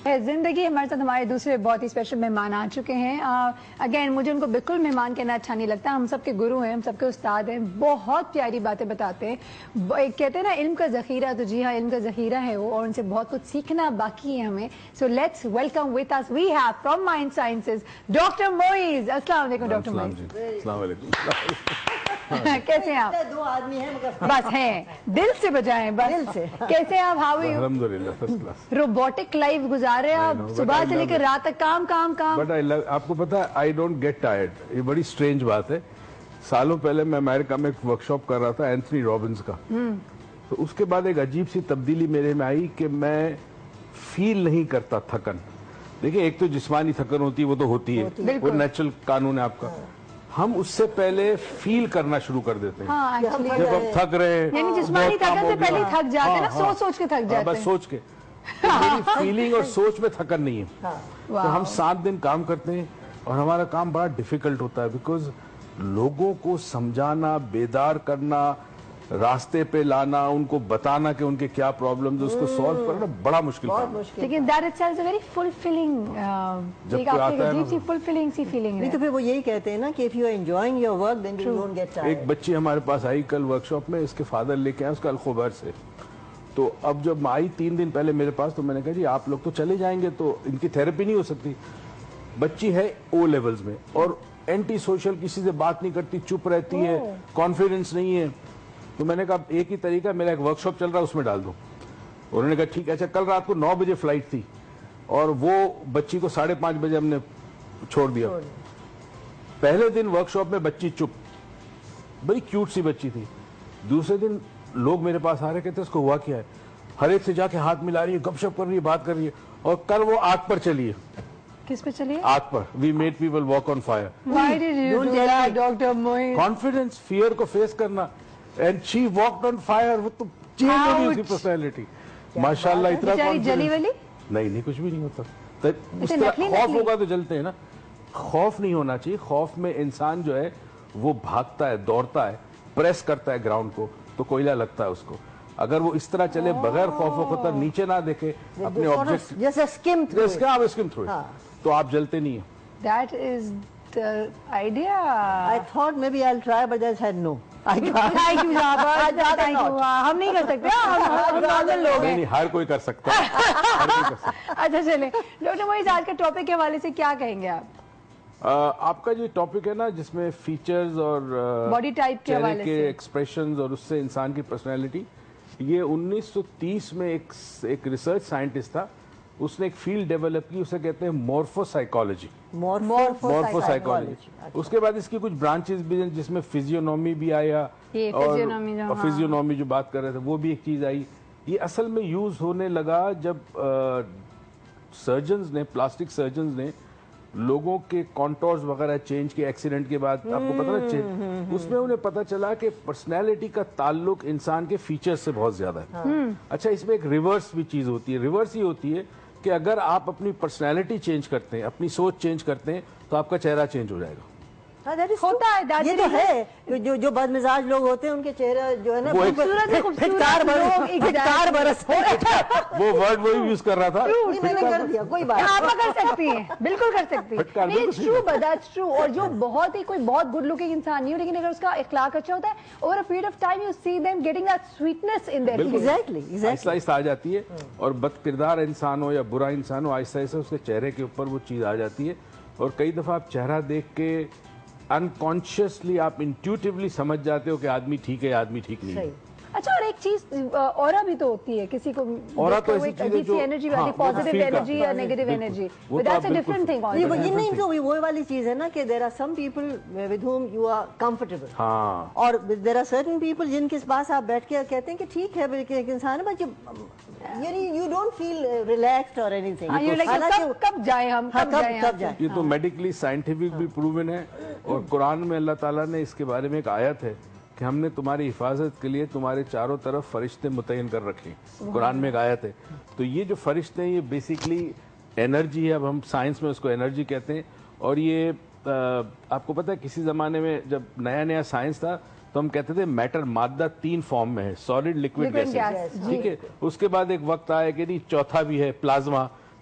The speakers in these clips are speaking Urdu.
زندگی ہمارے ساتھ ہمارے دوسرے بہت ہی اسپیشل مہمان آ چکے ہیں. اگین مجھے ان کو بالکل مہمان کہنا اچھا نہیں لگتا. ہم سب کے گرو ہیں, ہم سب کے استاد ہیں, بہت پیاری باتیں بتاتے ہیں. کہتے ہیں نا علم کا ذخیرہ, تو جی ہاں علم کا ذخیرہ ہے وہ, اور ان سے بہت کچھ سیکھنا باقی ہے ہمیں. So let's welcome with us we have from mind sciences doctor Moiz. السلام علیکم ڈاکٹر معیز. السلام علیکم. کیسے ہیں آپ؟ دو آدمی ہیں مگر بس ہیں, دل سے بجائیں بس. دل سے. کیسے ہیں آپ؟ How are you? الحمدللہ فرسٹ کلاس. روبوٹک لائف گزار رہے ہیں آپ, صبح سے لے کے رات تک کام کام کام. بٹ آپ کو پتا ہے آئی ڈونٹ گیٹ ٹائرڈ. یہ بڑی سٹرینج بات ہے. سالوں پہلے میں امریکہ میں ایک ورکشاپ کر رہا تھا اینتھنی رابنز کا, تو اس کے بعد ایک عجیب سی تبدیلی میرے میں آئی کہ میں فیل نہیں کرتا تھکن. دیکھیں ایک تو جسمانی تھکن ہوتی ہے, وہ تو ہوتی ہے, وہ نیچرل قانون ہے آپ کا. ہم اس سے پہلے فیل کرنا شروع کر دیتے ہیں جب ہم تھک رہے ہیں, یعنی جسمانی تھکن سے پہلے تھک جاتے ہیں نا, سوچ سوچ کے تھک جاتے ہیں. بس سوچ کے. میری فیلنگ اور سوچ میں تھکن نہیں ہے. تو ہم 7 دن کام کرتے ہیں اور ہمارا کام بڑا ڈیفیکلٹ ہوتا ہے, بیکاز لوگوں کو سمجھانا, بیدار کرنا, راستے پہ لانا, ان کو بتانا کہ ان کے کیا پرابلمز ہیں, اس کو سالو کرنا بڑا مشکل کام ہے. لیکن that itself is a very fulfilling, ایک آپ کی عجیب سی fulfilling سی فیلنگ ہے. نہیں تو پھر وہ یہی کہتے ہیں نا کہ if you are enjoying your work then you don't get tired. ایک بچی ہمارے پاس آئی کل ورکشاپ میں, اس کے فادر لے کے آئے اس کا الخبر سے. تو اب جب میں آئی 3 دن پہلے میرے پاس, تو میں نے کہا جی آپ لوگ تو چلے جائیں گے تو ان کی تھیراپی نہیں ہو سکتی. بچی ہے او لیولز میں اور اینٹی سوشل, کسی سے بات نہیں کرتی, چپ رہتی ہے, کانفیڈنس نہیں ہے. تو میں نے کہا ایک ہی طریقہ, میرا ایک ورکشاپ چل رہا ہے اس میں ڈال دو. انہوں نے کہا ٹھیک ہے. اچھا کل رات کو 9 بجے فلائٹ تھی اور وہ بچی کو 5:30 بجے ہم نے چھوڑ دیا. پہلے دن ورکشاپ میں بچی چپ, بڑی کیوٹ سی بچی تھی. دوسرے دن لوگ میرے پاس آ رہے کہتے اس کو ہوا کیا ہے, ہر ایک سے جا کے ہاتھ ملا رہی ہے, گپ شپ کر رہی ہے, بات کر رہی ہے. اور کل وہ آگ پر چلی ہے. کس پہ چلیے؟ آگ پر. We made people walk on fire. Why did you do that, doctor Moiz? Confidence, fear کو فیس کرنا. And she walked on fire. وہ تو چینج ہو گئی اس کی پرسنالٹی. ماشاءاللہ اتنا جلی ولی نہیں کچھ بھی نہیں ہوتا. اس طرح خوف ہوگا تو جلتے ہیں نا. خوف نہیں ہونا چاہیے. خوف میں انسان جو ہے وہ بھاگتا ہے, دوڑتا ہے, پریس کرتا ہے گراؤنڈ کو, تو کوئلہ لگتا ہے اس کو. اگر وہ اس طرح چلے بغیر خوف و خطر, نیچے نہ دیکھے, اپنے آبجیکٹ جیسے اسکم تھرو, تو آپ جلتے نہیں ہیں. That is the idea. I thought maybe I'll try but I said no. Thank you, thank you. ہم نہیں کر سکتے, ہم نارمل لوگ ہیں. نہیں, ہر کوئی کر سکتا ہے. اچھا چلیں ڈاکٹر معیز, آج کے ٹاپک کے حوالے سے کیا کہیں گے آپ؟ آپ کا جو ٹاپک ہے نا, جس میں فیچرز اور باڈی ٹائپ کے حوالے سے, ایکسپریشنز اور اس سے انسان کی پرسنالٹی, یہ 1930 میں ایک ریسرچ سائنٹسٹ تھا, اس نے ایک فیلڈ ڈیولپ کی, اسے کہتے ہیں مورفو سائیکالوجی. مورفو سائیکالوجی. اس کے بعد اس کی کچھ برانچز بھی ہیں, جس میں فزیونومی بھی آیا, اور فزیونومی جو بات کر رہے تھے وہ بھی ایک چیز آئی. یہ اصل میں یوز ہونے لگا جب سرجنز نے, پلاسٹک سرجنز نے لوگوں کے کانٹورز وغیرہ چینج کے ایکسیڈنٹ کے بعد, آپ کو پتا نا چینج, اس میں انہیں پتا چلا کہ پرسنالٹی کا تعلق انسان کے فیچر سے بہت زیادہ ہے. اچھا اس میں ایک ریورس بھی چیز ہوتی ہے. ریورس یہ ہوتی ہے کہ اگر آپ اپنی پرسنالٹی چینج کرتے ہیں, اپنی سوچ چینج کرتے ہیں, تو آپ کا چہرہ چینج ہو جائے گا. ہوتا ہے. یہ تو ہے, جو بد مزاج لوگ ہوتے ہیں ان کے چہرہ جو ہے نا وہ ورڈ وہی یوز کر رہا تھا. میں نے کر دیا, کوئی بات آپ کر سکتی ہیں, بالکل کر سکتی ہیں. اور جو بہت ہی کوئی بہت گڈ لکنگ انسان نہیں ہو, لیکن اگر اس کا اخلاق اچھا ہوتا ہے, over a period of time you see them getting that sweetness in their face. آہستہ آہستہ آ جاتی ہے. اور بد کردار انسان ہو یا برا انسان ہو, آہستہ آہستہ اس کے چہرے کے اوپر وہ چیز آ جاتی ہے. اور کئی دفعہ آپ چہرہ دیکھ کے انکانشیسلی, آپ انٹیوٹیولی سمجھ جاتے ہو کہ آدمی ٹھیک ہے, آدمی ٹھیک نہیں ہے. اچھا, اور ایک چیز اورا بھی تو ہوتی ہے, کسی کو اورا تو ایسی چیز ہے جو انرجی والی, پازیٹیو انرجی یا negative energy, that's a different thing. یہ نہیں تو وہ والی چیز ہے نا کہ there are some people with whom you are comfortable, اور there are certain people جن کے پاس آپ بیٹھ کے کہتے ہیں کہ ٹھیک ہے ایک انسان ہے, بٹ یعنی you don't feel relaxed or anything. کب جائیں ہم, کب جائیں. یہ تو میڈیکلی سائنٹیفک بھی پروون ہے, اور قرآن میں اللہ تعالیٰ نے اس کے بارے میں ایک آیت ہے کہ ہم نے تمہاری حفاظت کے لیے تمہارے چاروں طرف فرشتے متعین کر رکھے. قرآن میں ایک آیت ہے. تو یہ جو فرشتے ہیں یہ بیسیکلی انرجی ہے, اب ہم سائنس میں اس کو انرجی کہتے ہیں. اور یہ آپ کو پتہ ہے کسی زمانے میں جب نیا سائنس تھا تو ہم کہتے تھے میٹر, مادہ 3 فارم میں ہے, سالڈ, لکوڈ, گیس. ٹھیک ہے. اس کے بعد ایک وقت آیا کہ نہیں چوتھا بھی ہے, plasma.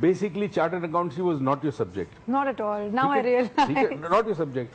Basically, chartered accountancy was not your subject. Not at all. Now I realize. Not your subject.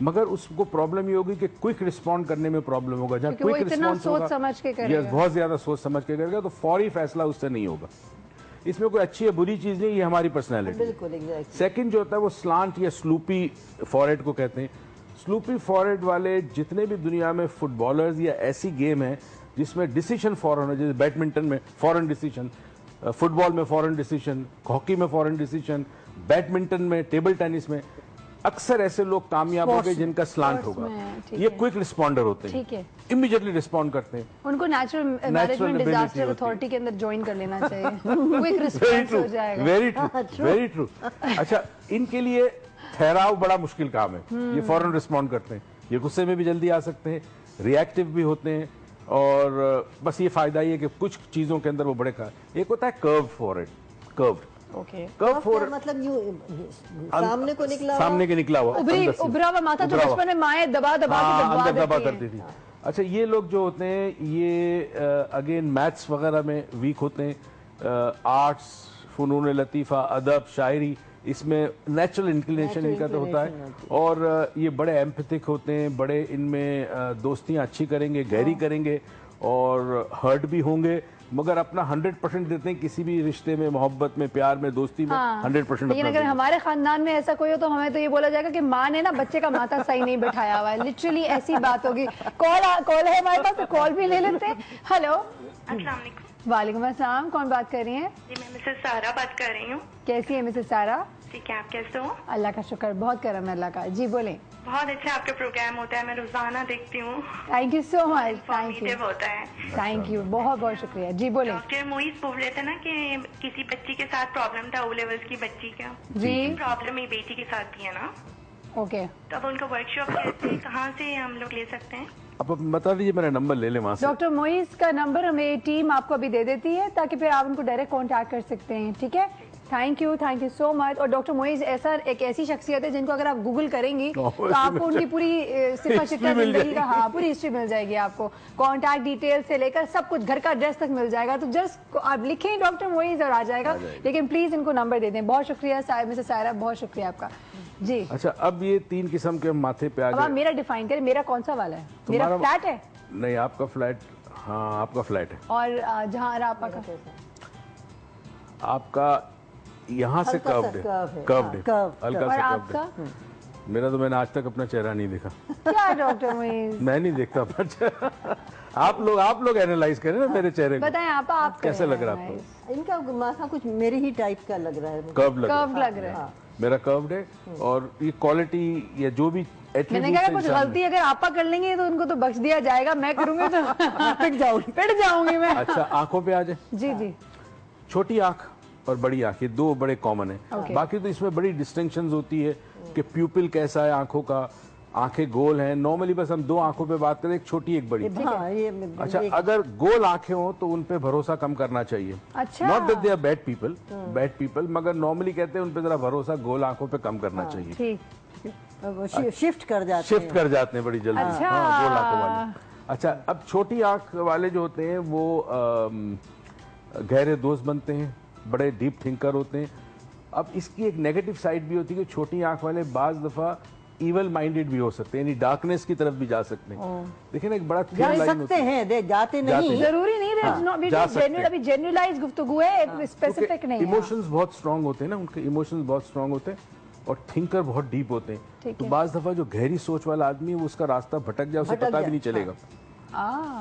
مگر اس کو پرابلم یہ ہوگی کہ کوئک رسپونڈ کرنے میں پرابلم ہوگا. جہاں کوئک رسپانس ہوگا بہت زیادہ سوچ سمجھ کے کرے گا تو فوری فیصلہ اس سے نہیں ہوگا. اس میں کوئی اچھی یا بری چیز نہیں, یہ ہماری پرسنالٹی. سیکنڈ جو ہوتا ہے وہ سلانٹ یا سلوپی فورہیڈ کو کہتے ہیں. سلوپی فورہیڈ والے جتنے بھی دنیا میں فٹ بالرز یا ایسی گیم ہیں جس میں ڈیسیشن فورن ہے, جیسے بیڈمنٹن میں فورن ڈیسیشن, فٹ بال میں فورن ڈیسیشن, ہاکی میں فورن ڈیسیشن, بیڈمنٹن میں, ٹیبل ٹینس میں, اکثر ایسے لوگ کامیاب ہو گئے جن کا سلانٹ ہوگا. یہ کوئک رسپونڈر ہوتے ہیں, امیڈیٹلی رسپونڈ کرتے ہیں. ان کو نیچرل مینجمنٹ ڈیزاسٹر اتھارٹی کے اندر جوائن کر لینا چاہیے. کوئک رسپانس ہو جائے گا. Very true, very true. اچھا, ان کے لیے ٹھہراؤ بڑا مشکل کام ہے. یہ فوراً رسپونڈ کرتے ہیں, یہ غصے میں بھی جلدی آ سکتے ہیں, ری ایکٹیو بھی ہوتے ہیں, اور بس یہ فائدہ یہ ہے کہ کچھ چیزوں کے اندر وہ بڑے کھا. ایک ہوتا ہے کرو فورہیڈ. مطلب سامنے کو نکلا, سامنے کے نکلا ہوا ابھرا ہوا ماتھا جو بچپن میں مائیں دبا دبا کرتی تھی. اچھا, یہ لوگ جو ہوتے ہیں یہ اگین میتھس وغیرہ میں ویک ہوتے ہیں, آرٹس, فنون لطیفہ, ادب, شاعری, اس میں نیچرل انکلینیشن ان کا تو ہوتا ہے. اور یہ بڑے ایمپیتھک ہوتے ہیں, بڑے ان میں دوستیاں اچھی کریں گے, گہری کریں گے, اور ہرٹ بھی ہوں گے, مگر اپنا 100% دیتے ہیں کسی بھی رشتے میں, محبت میں, پیار میں, دوستی میں 100%. لیکن اگر ہمارے خاندان میں ایسا کوئی ہو تو ہمیں تو یہ بولا جائے گا کہ ماں نے نا بچے کا ماتھا صحیح نہیں بٹھایا ہوا ہے. لٹرلی ایسی بات ہوگی. کال ہے ہمارے پاس, کال بھی لے لیتے ہیں. ہلو, السلام علیکم. وعلیکم السلام. کون بات کر رہی ہیں؟ جی, میں مسز سارا بات کر رہی ہوں. کیسی ہے مسز سارا؟ ٹھیک ہے, آپ کیسے ہو؟ اللہ کا شکر, بہت کرم ہے اللہ کا. جی بولیں. بہت اچھا آپ کا پروگرام ہوتا ہے, میں روزانہ دیکھتی ہوں. Thank you so much. Thank you ہوتا ہے. تھینک یو, بہت بہت شکریہ. جی بولیں. ڈاکٹر موئیز بول رہے تھے نا کہ کسی بچی کے ساتھ پرابلم تھا, او لیولز کی بچی کا. جی, پرابلم میری بیٹی کے ساتھ بھی ہے نا. اوکے, تو اب ان کا ورک شاپ کیسے, کہاں سے ہم لوگ لے سکتے ہیں؟ آپ بتا دیجیے, میرا نمبر لے لیں وہاں سے. ڈاکٹر موئیز کا نمبر ہمیں ٹیم آپ کو ابھی دے دیتی ہے تاکہ پھر آپ ان کو ڈائریکٹ کانٹیکٹ کر سکتے ہیں. ٹھیک ہے, تھینک یو سو مچ. اور ڈاکٹر موئیز ایک ایسی شخصیت ہے جن کو اگر آپ گوگل کریں گی تو آپ کو ان کی پوری صفہ چٹہ زندگی کا پوری ہسٹری مل جائے گی. آپ کو کانٹیکٹ ڈیٹیل سے لے کر سب کچھ, گھر کا ایڈریس تک مل جائے گا. تو جسٹ آپ لکھیں ڈاکٹر موئیز اور آ جائے گا. لیکن پلیز ان کو نمبر دے دیں. بہت شکریہ مسز سائرہ, بہت شکریہ آپ کا. جی اچھا, اب یہ 3 قسم کے ماتھے پہ آ گئے. میرا ڈیفائن کریں, میرا کون سا والا ہے؟ میرا فلیٹ ہے. نہیں, آپ کا فلیٹ. ہاں, آپ کا فلیٹ ہے. اور جہاں آپ کا آپ کا یہاں سے کروڈ ہے, ہلکا سا کروڈ ہے. میرا تو میں نے آج تک اپنا چہرہ نہیں دیکھا. کیا ڈاکٹر موئیز, میں نہیں دیکھتا اپنا چہرہ. آپ لوگ اینالائز کریں نا میرے چہرے کو. بتائیں آپ کیسے لگ رہا ہے آپ کو؟ ان کا ماتھا کچھ میرے ہی ٹائپ کا لگ رہا ہے. کرو لگ رہا ہے. میرا کروڈ ہے, اور یہ کوالٹی یا جو بھی میں نے کہا کچھ غلطی اگر آپا کر لیں گے تو ان کو تو بخش دیا جائے گا, میں کروں گی تو پٹ جاؤں گی میں. اچھا, آنکھوں پہ آ جائیں. جی جی, چھوٹی آنکھ اور بڑی آنکھ, یہ 2 بڑے کامن ہیں. باقی تو اس میں بڑی ڈسٹنکشنز ہوتی ہے کہ پیوپل کیسا ہے آنکھوں کا, آنکھیں گول ہیں. نارملی بس ہم 2 آنکھوں پہ بات کریں, ایک چھوٹی ایک بڑی. اچھا, اگر گول آنکھیں ہوں تو ان پہ بھروسہ کم کرنا چاہیے. Not that they are bad people, مگر نارملی کہتے ہیں ان پہ ذرا بھروسہ گول آنکھوں پہ کم کرنا چاہیے. شفٹ کر جاتے ہیں بڑی جلدی. ہاں, گول آنکھوں والے. اچھا, اب چھوٹی آنکھ والے جو ہوتے ہیں وہ گہرے دوست بنتے ہیں, بڑے ڈیپ تھنکر ہوتے ہیں. اب اس کی ایک نیگیٹو سائڈ بھی ہوتی ہے کہ چھوٹی آنکھ والے بعض دفعہ ایول مائنڈیڈ بھی ہو سکتے ہیں, یعنی ڈارکنیس کی طرف بھی جا سکتے ہیں. دیکھیں نا, ایک بڑا جا سکتے ہیں, جاتے نہیں, ضروری نہیں. ابھی جنرلائز گفتگو ہے, اسپیسیفک نہیں. ایموشنز بہت اسٹرانگ ہوتے ہیں نا, ان کے ایموشنز بہت اسٹرانگ ہوتے ہیں, اور تھنکر بہت ڈیپ ہوتے ہیں. تو بعض دفعہ جو گہری سوچ والا آدمی ہے وہ اس کا راستہ بھٹک جائے, اسے پتہ بھی نہیں چلے گا.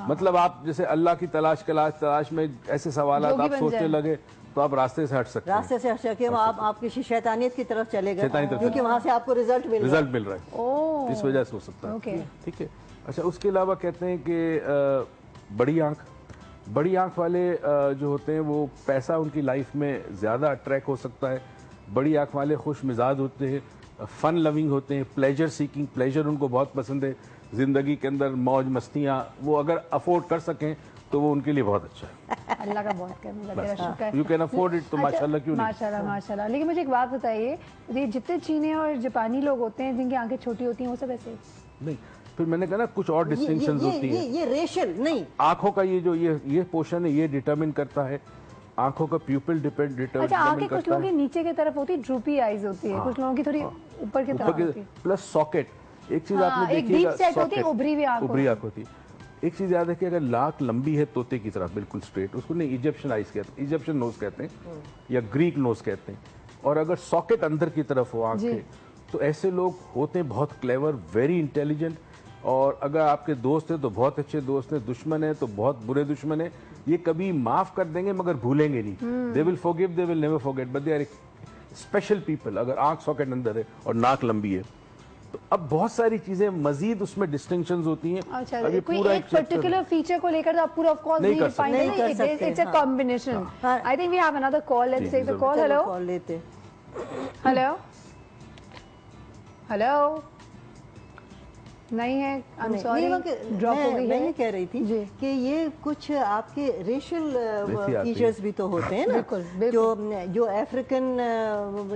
مطلب آپ جیسے اللہ کی تلاش میں ایسے سوالات آپ سوچنے لگے تو آپ راستے سے ہٹ سکتے ہیں. راستے سے ہٹ سکتے ہیں, آپ کی شیطانیت کی طرف چلے گئے, کیونکہ وہاں سے آپ کو رزلٹ مل رہا ہے. اس وجہ سے ہو سکتا ہے. ٹھیک ہے. اچھا, اس کے علاوہ کہتے ہیں کہ بڑی آنکھ والے جو ہوتے ہیں وہ پیسہ ان کی لائف میں زیادہ اٹریکٹ ہو سکتا ہے. بڑی آنکھ والے خوش مزاج ہوتے ہیں, فن لوننگ ہوتے ہیں, پلیجر سیکنگ, پلیجر ان کو بہت پسند ہے. زندگی کے اندر موج مستیاں وہ اگر افورڈ کر سکیں تو وہ ان کے لیے بہت اچھا ہے. اللہ کا بہت کرم, یو کین افورڈ اٹ, تو ماشاءاللہ کیوں نہیں. ماشاءاللہ. لیکن مجھے ایک بات بتائیے, یہ جتنے چینے اور جاپانی لوگ ہوتے ہیں جن کی آنکھیں چھوٹی ہوتی ہیں وہ سب ایسے نہیں. پھر میں نے کہا نا کچھ اور ڈسٹنکشنز ہوتی ہیں. یہ ریشل نہیں, آنکھوں کا یہ پورشن ہے, یہ ڈٹرمن کرتا ہے آنکھوں کا پیوپل ڈیپینڈ. اچھا, آنکھیں کچھ لوگوں کی نیچے کی طرف ہوتی ہے, ڈروپی آئیز ہوتی ہے, کچھ لوگوں کی تھوڑی اوپر کی طرف ہوتی ہے. پلس ساکٹ, ایک چیز آپ نے دیکھی ہے ابری آنکھ ہوتی ہے. ایک چیز یاد ہے کہ اگر ناک لمبی ہے طوطے کی طرح بالکل اسٹریٹ, اس کو نہیں ایجپشن آئز کہتے ہیں, ایجپشن نوز کہتے ہیں یا گریک نوز کہتے ہیں, اور اگر ساکٹ اندر کی طرف ہو آنکھ کے, تو ایسے لوگ ہوتے ہیں بہت کلیور, ویری انٹیلیجنٹ, اور اگر آپ کے دوست ہیں تو بہت اچھے دوست ہیں, دشمن ہیں تو بہت برے دشمن ہیں. یہ کبھی معاف کر دیں گے مگر بھولیں گے نہیں. They will forgive, they will never forget, but they are special people. اگر آنکھ ساکٹ اندر ہے اور ناک لمبی ہے تو اب بہت ساری چیزیں مزید اس میں ڈسٹنکشنز ہوتی ہیں. ابھی پورا ایک پرٹیکولر فیچر کو لے کر آپ پورا آف کورس نہیں کر سکتے. It's a combination. I think we have another call. Let's take the call. Hello نہیں ہے, میں یہ کہہ رہی تھی کہ یہ کچھ آپ کے ریشل فیچرز بھی تو ہوتے ہیں نا, جو افریقن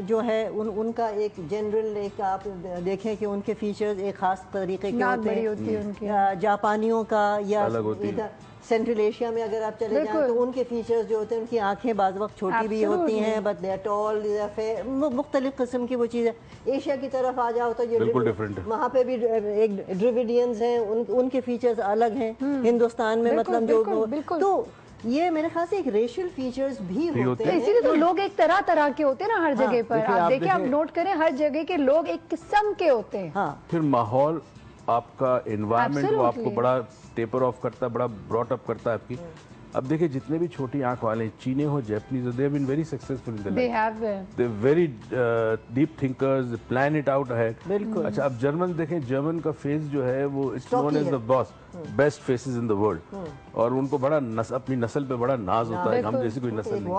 جو ہے ان کا ایک جنرل, ایک آپ دیکھیں کہ ان کے فیچرز ایک خاص طریقے کے ہوتے ہیں. جاپانیوں کا یا سینٹرل ایشیا میں اگر آپ چلے جائیں تو ان کے فیچرز جو ہوتے ہیں, ان کی آنکھیں بعض وقت چھوٹی بھی ہوتی ہیں, بٹ دے آر ٹال, مختلف قسم کی وہ چیزیں. ایشیا کی طرف آ جاؤ تو یہ وہاں پہ بھی ایک ڈریویڈینز ہیں, ان کے فیچرز الگ ہیں. ہندوستان میں مطلب جو, تو یہ میرے خیال سے ایک ریشل فیچرز بھی ہوتے ہیں. اسی لیے تو لوگ ایک طرح طرح کے ہوتے ہیں نا ہر جگہ پر. آپ دیکھیں, آپ نوٹ کریں ہر جگہ کے لوگ ایک قسم کے ہوتے ہیں. پھر ماحول آپ کا انوائرمنٹ وہ آپ کو بڑا ٹیپر آف کرتا ہے, بڑا براٹ اپ کرتا ہے آپ کی. اب دیکھیں جتنے بھی چھوٹی آنکھ والے ہیں, چینے ہو Japanese, they have been very successful in their life. They're very deep thinkers, plan it out ahead. بالکل. اچھا اب جرمن دیکھیں, جرمن کا فیس جو ہے وہ it's known as the best faces in the world. اور ان کو بڑا اپنی نسل پہ بڑا ناز ہوتا ہے, ہم جیسی کوئی نسل نہیں.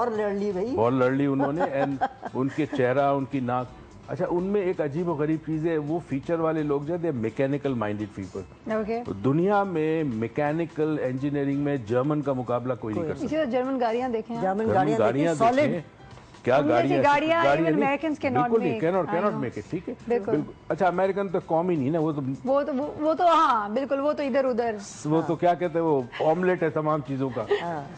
بہت لڑ لی انہوں نے, and ان کے چہرہ, ان کی ناک. اچھا ان میں ایک عجیب و غریب چیز ہے, وہ فیچر والے لوگ جو ہے میکینیکل مائنڈیڈ پیپل. دنیا میں میکینیکل انجینئرنگ میں جرمن کا مقابلہ کوئی نہیں کر سکتا. جرمن گاڑیاں دیکھیں, جرمن گاڑیاں دیکھیں, کیا گاڑیاں امریکنز کے ناٹ میک اٹ. ٹھیک ہے, بالکل. اچھا امریکن تو قوم ہی نہیں نا, وہ تو ہاں بالکل, وہ تو ادھر ادھر, وہ تو کیا کہتے ہیں, وہ آملیٹ ہے تمام چیزوں کا,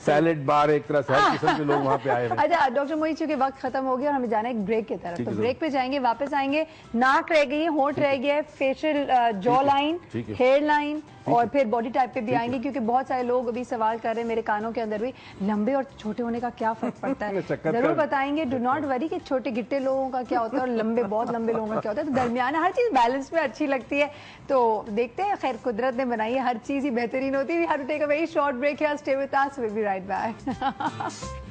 سیلڈ بار, ایک طرح سے ہر قسم کے لوگ وہاں پہ آئے ہیں. اچھا ڈاکٹر موئی, چونکہ وقت ختم ہو گیا اور ہمیں جانا ہے ایک بریک کی طرف, تو بریک پہ جائیں گے, واپس آئیں گے. ناک رہ گئی ہے, ہونٹ رہ گیا ہے, فیشل جو لائن, ہیئر لائن, اور پھر باڈی ٹائپ پہ بھی آئیں گے, کیونکہ بہت سارے لوگ ابھی سوال کر رہے ہیں میرے کانوں کے اندر بھی, لمبے اور چھوٹے ہونے کا کیا فرق پڑتا ہے. ضرور بتائیں گے. ڈو ناٹ وری کہ چھوٹے گٹے لوگوں کا کیا ہوتا ہے اور لمبے, بہت لمبے لوگوں کا کیا ہوتا ہے. تو درمیان ہر چیز بیلنس میں اچھی لگتی ہے. تو دیکھتے ہیں, خیر قدرت نے بنائی ہے, ہر چیز ہی بہترین ہوتی ہے. We have to take a very short break here. Stay with us. We'll be right back.